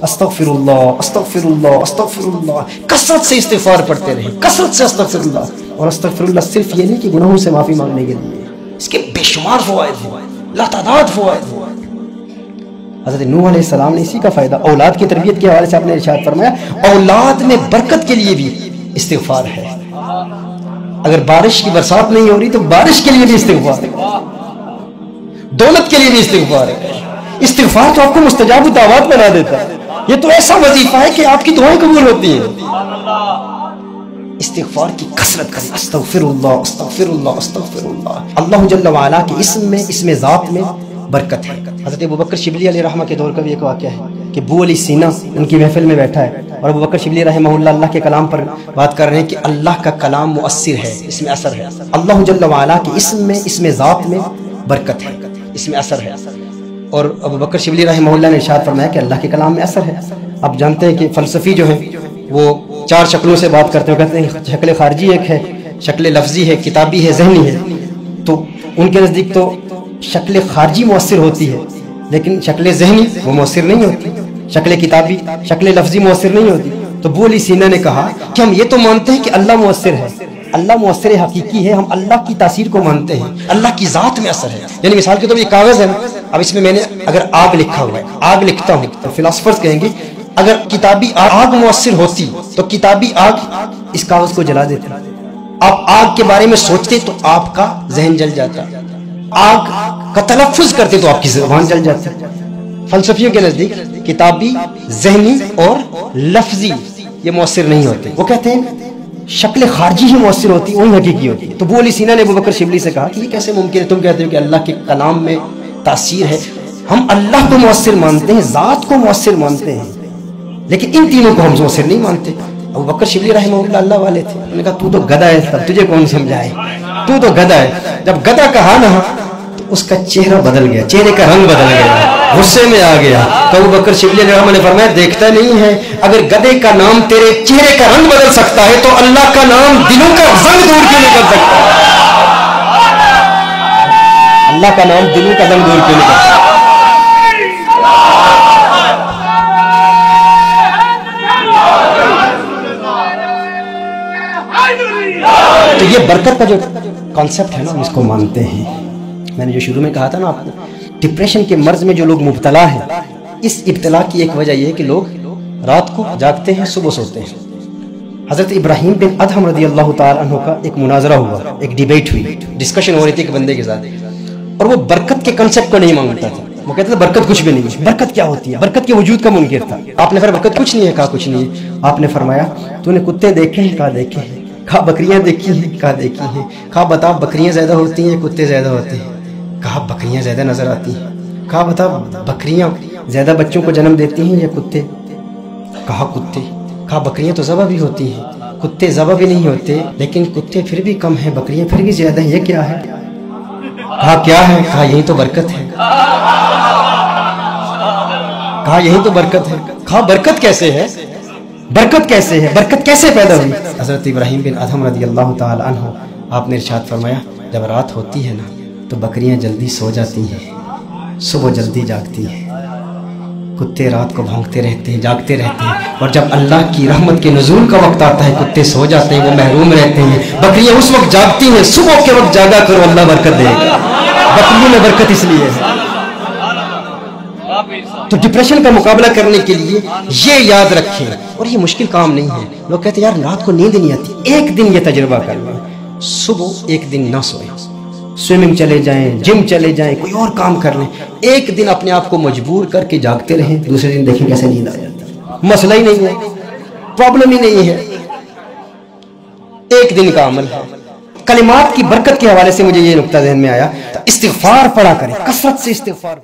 अस्तगफिरुल्लाह अस्तगफिरुल्लाह अस्तगफिरुल्लाह, कसरत से इस्तिगफार पढ़ते रहे, कसरत से अस्तगफिरुल्लाह। और अस्तगफिरुल्लाह सिर्फ ये नहीं कि गुनाहों से माफ़ी मांगने के लिए, इसके बेशुमार फ़वाइद हैं, लातादाद फ़वाइद हैं। हज़रत नूह अलैहिस्सलाम ने इसी का फ़ायदा औलाद की तरबियत के हवाले से आपने इरशाद फरमाया औलाद में बरकत के लिए भी इस्तिगफार है। अगर बारिश की बरसात नहीं हो रही तो बारिश के लिए भी इस्तिगफार है, दौलत के लिए भी इस्तिगफार है। इस्तिगफार तो आपको मुस्तजाब दावत बना देता है। ये तो ऐसा वजीफा है कि आपकी दुआएं कबूल होती हैं। इस्तिगफार की कसरत करें, अस्तगफिरुल्लाह अस्तगफिरुल्लाह अस्तगफिरुल्लाह। अल्लाह जल्ल व अला के इसम में, इसमें ज़ात में बरकत है। हज़रत अबू बकर शिबली अलैहि रहमा के दौर का भी एक वाक़या है कि अबू अली सीना उनकी महफिल में बैठा है और अबू बकर शिबली रहमहुल्लाह अल्लाह के कलाम पर बात कर रहे हैं कि अल्लाह का कलाम मुअस्सिर है, इसमें असर है। अल्लाह जल्ल व अला के इसम में, इसमें ज़ात में बरकत है, इसमें असर है। और अबू बकर शिबली रहमहुल्लाह ने इरशाद फरमाया कि अल्लाह के कलाम में असर है। आप जानते हैं कि फ़लसफ़ी जो है वो 4 शक्लों से बात करते हैं। कहते हैं शक्ल खारजी एक है, शक्ल लफ्ज़ी है, किताबी है, ज़हनी है। तो उनके नज़दीक तो शक्ल खारजी मुअस्सिर होती है, लेकिन शक्ल ज़हनी वो मुअस्सिर नहीं होती, शक्ल किताबी, शक्ल लफ्ज़ी मुअस्सिर नहीं होती। तो अबू अली सीना ने कहा कि हम ये तो मानते हैं कि अल्लाह मुअस्सिर है, अल्लाह मुअस्सिर हकीकी है, हम अल्लाह की तासीर को मानते हैं, अल्लाह की ज़ात में असर है। यानी मिसाल के तौर पर ये कागज़ है ना, अब इसमें मैंने अगर आग लिखा हुआ है, आग लिखता हूँ, तो फिलासफर्स कहेंगे अगर किताबी आग मुअस्सिर होती तो किताबी आग इस कागज़ को जला देती। आप आग के बारे में सोचते तो आपका जहन जल जाता, आग का तलफ़्फ़ुज़ करते तो आपकी ज़ुबान जल जाती। फ़लसफ़ियों के नज़दीक किताबी, ज़हनी और लफ्ज़ी ये मुअस्सिर नहीं होते। वो कहते हैं शक्ल खारजी ही मुअस्सिर होती, वही हकीकी होती। तो अबू अली सीना ने अबू बकर शिबली से कहा कि ये कैसे मुमकिन है, तुम कहते हो कि अल्लाह के कलाम में तासीर है, हम अल्लाह को मुअस्सिर मानते हैं, ज़ात को मुअस्सिर मानते हैं, लेकिन इन तीनों को हम मुअस्सिर नहीं मानते। अबू बकर शिबली रहमहुल्लाह अल्लाह वाले थे, उन्होंने कहा तू तो गधा है, तब तुझे कौन समझाए, तू तो गधा है। जब गधा कहा ना तो उसका चेहरा बदल गया, चेहरे का रंग बदल गया, गुस्से में आ गया। तो अबू बकर शिबली रहमहुल्लाह ने फरमाया देखता नहीं है अगर गधे का नाम तेरे चेहरे का रंग बदल सकता है तो अल्लाह का नाम दिलों का जंग दूर क्यों नहीं कर सकता। अल्लाह का नाम दिलों का जंग दूर क्यों नहीं कर सकता। तो ये बरकत का जो कॉन्सेप्ट है ना, हम इसको मानते हैं। मैंने जो शुरू में कहा था ना आपको, डिप्रेशन के मर्ज में जो लोग मुब्तला हैं, इस इब्तला की एक वजह यह है कि लोग रात को जागते हैं, सुबह सोते हैं। हज़रत इब्राहीम बिन अदहम रज़ी अल्लाह ताला अन्हु का एक मुनाजरा हुआ, एक डिबेट हुई, डिस्कशन हो रही थी एक बंदे के साथ, और वो बरकत के कंसेप्ट को नहीं मांगता था। वो कहता था बरकत कुछ भी नहीं है, बरकत क्या होती है, बरकत के वजूद का मुनकिर था। आपने फिर बरकत कुछ नहीं है, कहा कुछ नहीं है। आपने फरमाया तूने कुत्ते देखे हैं, कहा देखे हैं। कहा बकरियां देखी हैं, कहा देखी हैं। कहा बता बकरियां ज्यादा होती हैं, कुत्ते ज्यादा होते हैं। कहा बकरियां ज्यादा नजर आती हैं। कहा बता बकरियां ज्यादा बच्चों को जन्म देती हैं या कुत्ते। कहा कुत्ते। कहा बकरियां तो ज़बह भी होती हैं, कुत्ते ज़बह भी नहीं होते, लेकिन कुत्ते फिर भी कम हैं, बकरियां फिर भी ज्यादा हैं, ये क्या है। कहा क्या है। कहा यही तो बरकत है। कहा यही तो बरकत है। कहा बरकत कैसे है, बरकत कैसे है, बरकत कैसे पैदा हुई। हज़रत इब्राहीम बिन अदहम रज़ी अल्लाह ताला अन्हु आपने इरशाद फरमाया जब रात होती है ना तो बकरियां जल्दी सो जाती हैं, सुबह जल्दी जागती हैं, कुत्ते रात को भौंकते रहते हैं, जागते रहते हैं, और जब अल्लाह की रहमत के नुज़ूल का वक्त आता है कुत्ते सो जाते हैं, वो महरूम रहते हैं, बकरियां उस वक्त जागती हैं। सुबह के वक्त जागा करो, अल्लाह बरकत देगा। बकरियों में बरकत इसलिए है। तो डिप्रेशन का मुकाबला करने के लिए ये याद रखें, और ये मुश्किल काम नहीं है। लोग कहते हैं यार रात को नींद नहीं आती, एक दिन ये तजुर्बा कर लें, सुबह एक दिन ना सोएं, स्विमिंग चले जाएं, जिम चले जाएं, कोई और काम कर लें, एक दिन अपने आप को मजबूर करके जागते रहें, दूसरे दिन देखें कैसे नींद आ जाती है। मसला ही नहीं है, प्रॉब्लम ही नहीं है, एक दिन का अमल है। कलिमात की बरकत के हवाले से मुझे ये नुक्ता ज़हन में आया, इस्तिग़फ़ार पढ़ा करें, कसरत से इस्तिग़फ़ार।